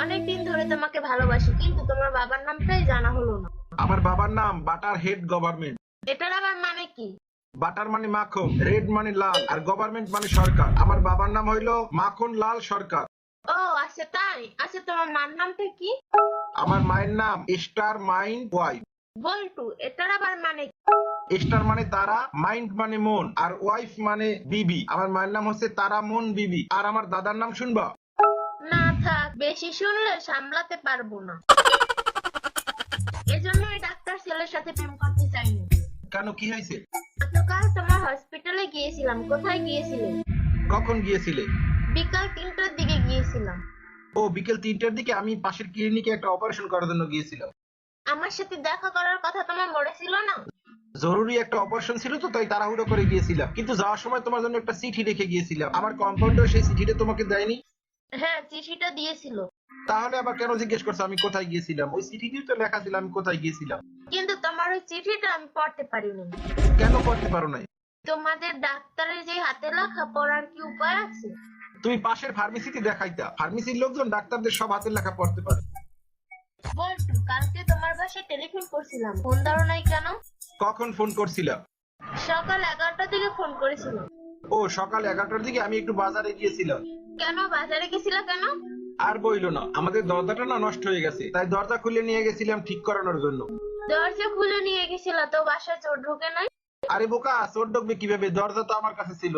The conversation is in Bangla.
অনেকদিন ধরে তোমাকে ভালোবাসি, কিন্তু তোমার বাবার নামটাই জানা হলো না। আমার বাবার নাম বাটার হেড গভর্নমেন্ট। এটার আবার মানে কি? বাটার মানে মাখন, রেড মানে লাল, আর গভর্নমেন্ট মানে সরকার। আমার বাবার নাম হইলো মাখন লাল সরকার। ও আচ্ছা, তাই? আচ্ছা, তোমার মার নামটা কি? আমার মায়ের নাম স্টার মাইন্ড ওয়াইফ। বল্টু, এটার আবার মানে কি? স্টার মানে তারা, মাইন্ড মানে মন, আর ওয়াইফ মানে বিবি। আমার মায়ের নাম হচ্ছে তারা মন বিবি। আর আমার দাদার নাম শুনবা? না থাক, বেশি শুনলে সামলাতে পারবো না। এজন্যই ডাক্তার ছেলের সাথে প্রেম করতে চাইনি। কেন, কি হয়েছে? গতকাল তোমার হসপিটালে গিয়েছিলাম। কোথায় গিয়েছিলে? কখন গিয়েছিলে? বিকাল 3টার দিকে গিয়েছিলাম। ও, বিকেল 3টার দিকে আমি পাশের ক্লিনিকে একটা অপারেশন করার জন্য গিয়েছিলাম। আমার সাথে দেখা করার কথা তোমার মনে ছিল না? জরুরি একটা অপারেশন ছিল তো, তাই তাড়াহুড়ো করে গিয়েছিলাম। কিন্তু যাওয়ার সময় তোমার জন্য একটা চিঠি রেখে গিয়েছিলাম। আমার কম্পাউন্ডার সেই চিঠিটা তোমাকে দেয়নি? হ্যাঁ, চিঠিটা দিয়েছিল। তাহলে আবার কেন জিজ্ঞেস করছো আমি কোথায় গিয়েছিলাম? ওই চিঠিতেই তো লেখা ছিল আমি কোথায় গিয়েছিলাম। কিন্তু তোমার ওই চিঠিটা আমি পড়তে পারিনি। কেন পড়তে পারো নাই? তোমাদের ডাক্তারের যে হাতে লেখা পড়ার কি উপায় আছে? তুমি পাশের ফার্মেসিতে দেখাইতা। ফার্মেসির লোকজন ডাক্তারদের সব হাতের লেখা পড়তে পারে। বল্টু, কালকে তোমার বাসায় টেলিফোন করছিলাম, ফোন ধরো নাই কেন? কখন ফোন করছিলাম? সকাল 11টার দিকে ফোন করেছিলাম। ও, সকাল 11টার দিকে আমি একটু বাজারে গিয়েছিলাম। কেন বাজারে গেছিলা কেন? আর বইলো না, আমাদের দরজাটা না নষ্ট হয়ে গেছে, তাই দরজা খুলে নিয়ে গেছিলাম ঠিক করানোর জন্য। দরজা খুলে নিয়ে গেছিলা তো বাসায় চোর ঢোকে নাই? আরে বোকা, চোর ঢুকবে কিভাবে? দরজা তো আমার কাছে ছিল।